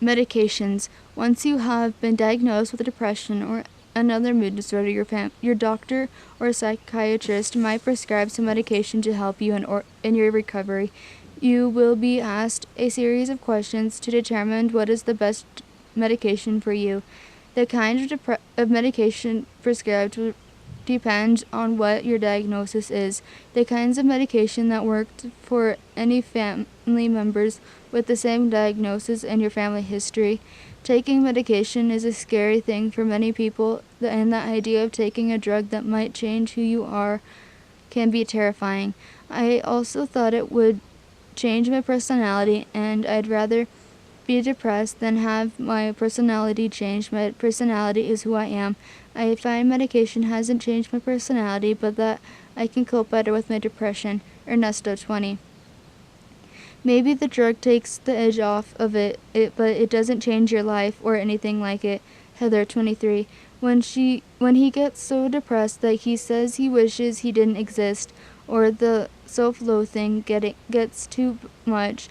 Medications. Once you have been diagnosed with depression or another mood disorder, your doctor or psychiatrist might prescribe some medication to help you in your recovery. You will be asked a series of questions to determine what is the best medication for you. The kind of medication prescribed will depend on what your diagnosis is. The kinds of medication that worked for any family members with the same diagnosis and your family history. Taking medication is a scary thing for many people, and the idea of taking a drug that might change who you are can be terrifying. I also thought it would change my personality, and I'd rather be depressed than have my personality changed. My personality is who I am. I find medication hasn't changed my personality, but that I can cope better with my depression. Ernesto, 20. Maybe the drug takes the edge off of but it doesn't change your life or anything like it. Heather, 23. When he gets so depressed that he says he wishes he didn't exist, or the self-loathing gets too much,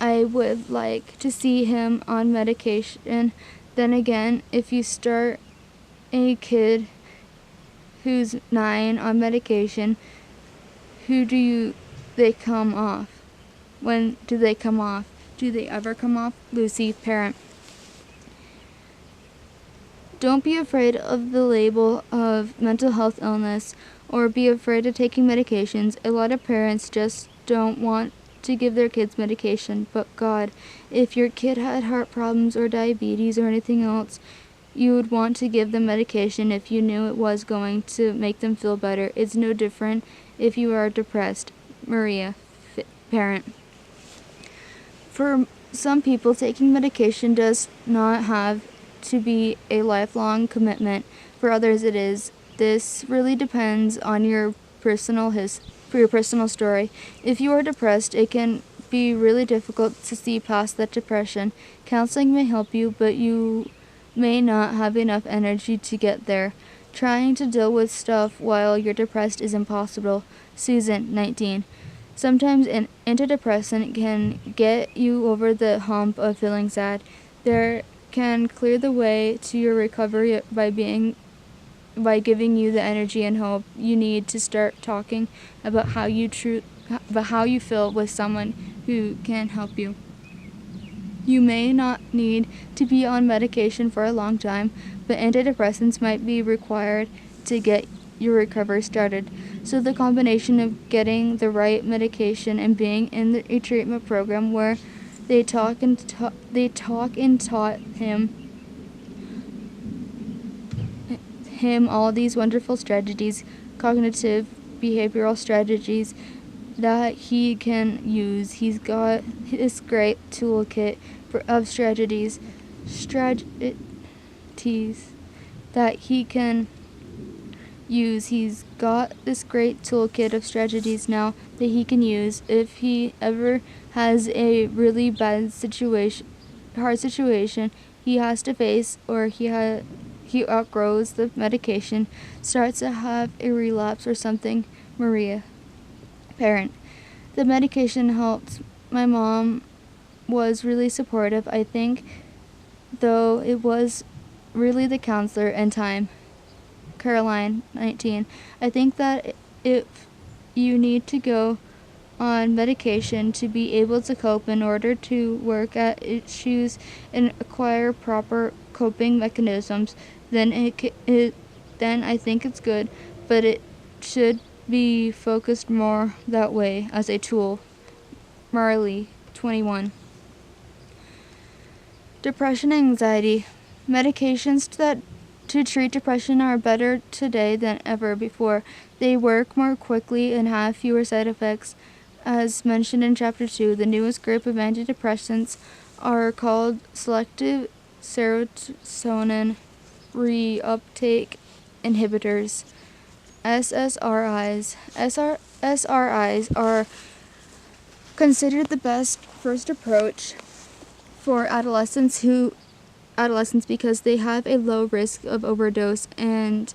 I would like to see him on medication. Then again, if you start a kid who's 9 on medication, they come off? When do they come off? Do they ever come off? Lucy, parent. Don't be afraid of the label of mental health illness or be afraid of taking medications. A lot of parents just don't want to give their kids medication, but God, if your kid had heart problems or diabetes or anything else, you would want to give them medication if you knew it was going to make them feel better. It's no different if you are depressed. Maria, parent. For some people, taking medication does not have to be a lifelong commitment. For others, it is. This really depends on your personal story. If you are depressed, it can be really difficult to see past that depression. Counseling may help you, but you may not have enough energy to get there. Trying to deal with stuff while you're depressed is impossible. Susan, 19. Sometimes an antidepressant can get you over the hump of feeling sad. There can clear the way to your recovery by giving you the energy and hope you need to start talking about how you feel with someone who can help you. You may not need to be on medication for a long time, but antidepressants might be required to get your recovery started. So the combination of getting the right medication and being in a treatment program where they taught him all these wonderful strategies, cognitive behavioral strategies that he can use. He's got this great toolkit of strategies that he can use. He's got this great toolkit of strategies now that he can use if he ever has a really hard situation he has to face, or he outgrows the medication, starts to have a relapse or something. Maria, parent. The medication helped. My mom was really supportive, I think, though it was really the counselor and time. Caroline, 19. I think that if you need to go on medication to be able to cope in order to work at issues and acquire proper coping mechanisms, then I think it's good, but it should be focused more that way as a tool. Marley, 21. Depression and anxiety. Medications to treat depression are better today than ever before. They work more quickly and have fewer side effects. As mentioned in Chapter 2, the newest group of antidepressants are called selective serotonin reuptake inhibitors, SSRIs. SRIs are considered the best first approach for adolescents because they have a low risk of overdose and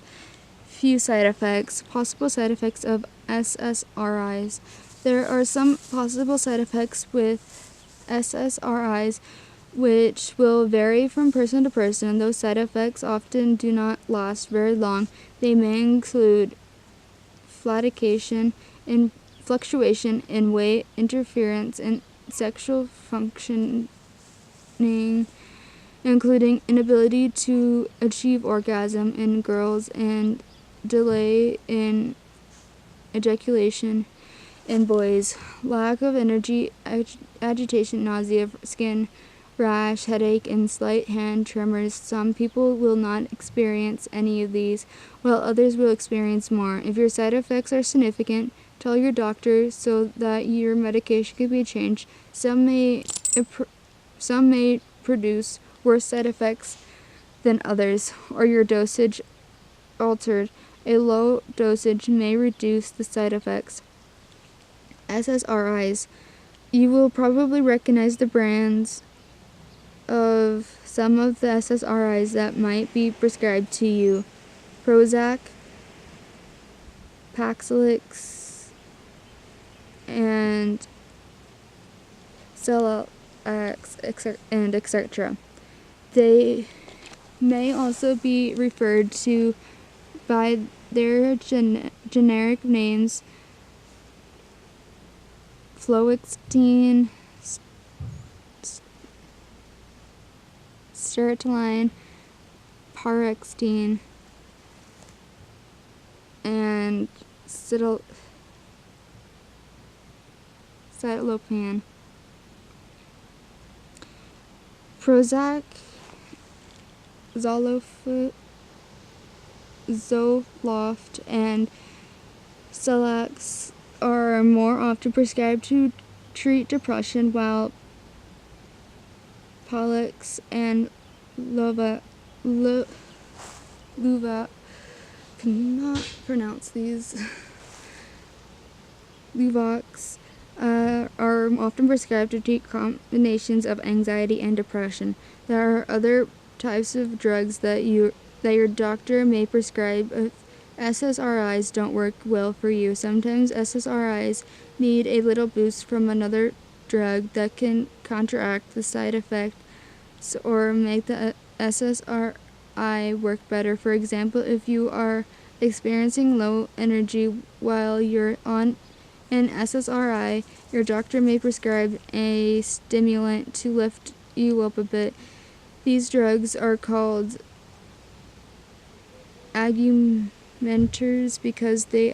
few side effects. Possible side effects of SSRIs. There are some possible side effects with SSRIs. which will vary from person to person. Those side effects often do not last very long. They may include fluctuation in weight, interference in sexual functioning, including inability to achieve orgasm in girls and delay in ejaculation in boys, lack of energy, agitation, nausea, skin rash, headache, and slight hand tremors. Some people will not experience any of these, while others will experience more. If your side effects are significant, tell your doctor so that your medication can be changed. Some may produce worse side effects than others, or your dosage altered. A low dosage may reduce the side effects. SSRIs. You will probably recognize the brands of some of the SSRIs that might be prescribed to you: Prozac, Paxilix, and Celex, and etc. They may also be referred to by their generic names: fluoxetine, sertraline, paroxetine, and citalopram. Prozac, Zoloft, and Celex are more often prescribed to treat depression, while Polix and Luvox, cannot pronounce these, Luvox, are often prescribed to treat combinations of anxiety and depression. There are other types of drugs that your doctor may prescribe if SSRIs don't work well for you. Sometimes SSRIs need a little boost from another drug that can counteract the side effects or make the SSRI work better. For example, if you are experiencing low energy while you're on an SSRI, your doctor may prescribe a stimulant to lift you up a bit. These drugs are called augmenters because they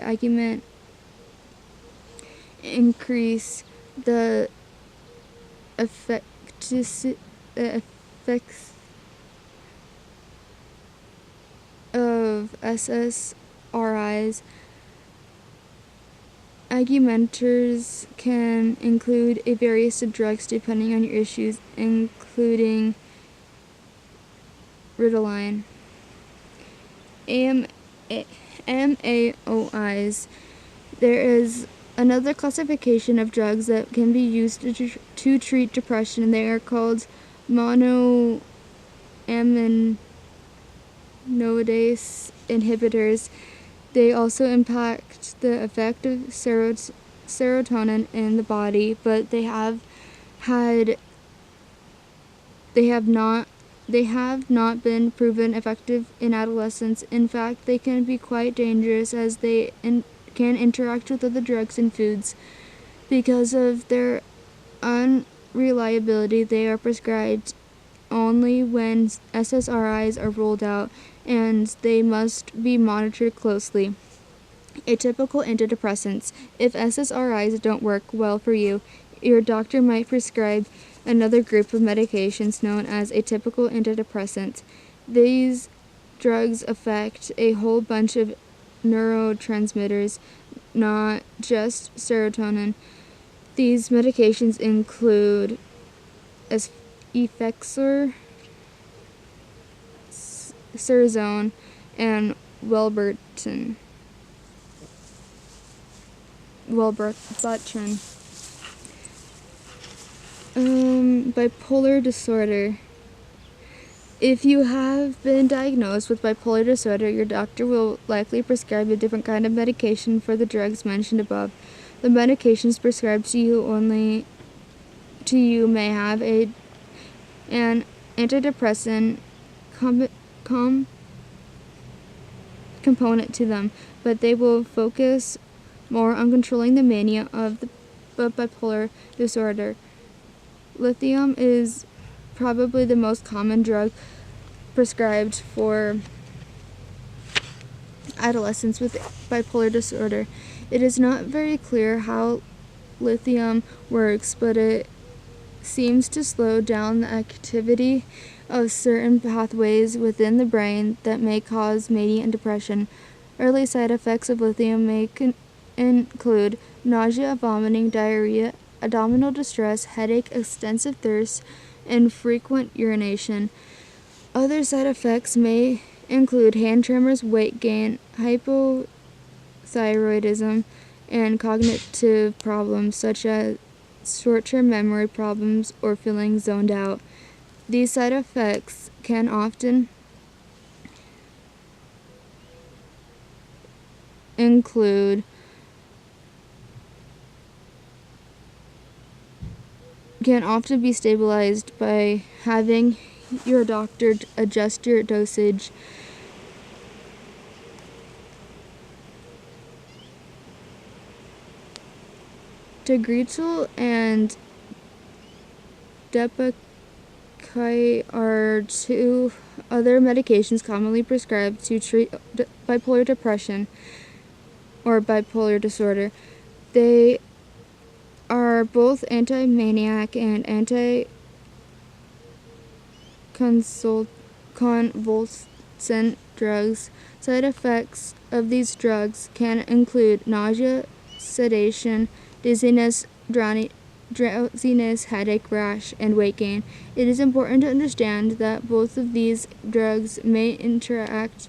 increase the effects of SSRIs. Augmenters can include a various of drugs depending on your issues, including Ritalin. MAOIs. There is another classification of drugs that can be used to treat depression. They are called monoaminoidase inhibitors. They also impact the effect of serotonin in the body, but they have not been proven effective in adolescents. In fact, they can be quite dangerous as they can interact with other drugs and foods. Because of their unreliability, they are prescribed only when SSRIs are ruled out, and they must be monitored closely. Atypical antidepressants. If SSRIs don't work well for you, your doctor might prescribe another group of medications known as atypical antidepressants. These drugs affect a whole bunch of neurotransmitters, not just serotonin. These medications include Effexor, Surzone, and Wellbutrin. Bipolar disorder. If you have been diagnosed with bipolar disorder, your doctor will likely prescribe a different kind of medication for the drugs mentioned above. The medications prescribed to you may have a an antidepressant component to them, but they will focus more on controlling the mania of the bipolar disorder. Lithium is probably the most common drug prescribed for adolescents with bipolar disorder. It is not very clear how lithium works, but it seems to slow down the activity of certain pathways within the brain that may cause mania and depression. Early side effects of lithium may include nausea, vomiting, diarrhea, abdominal distress, headache, extensive thirst, and frequent urination. Other side effects may include hand tremors, weight gain, hypothyroidism, and cognitive problems such as short-term memory problems or feeling zoned out. These side effects can often include be stabilized by having your doctor adjust your dosage. Tegretol and Depakote are two other medications commonly prescribed to treat bipolar depression or bipolar disorder. They are both anti-maniac and anti-convulsant drugs. Side effects of these drugs can include nausea, sedation, dizziness, drowsiness, headache, rash, and weight gain. It is important to understand that both of these drugs may interact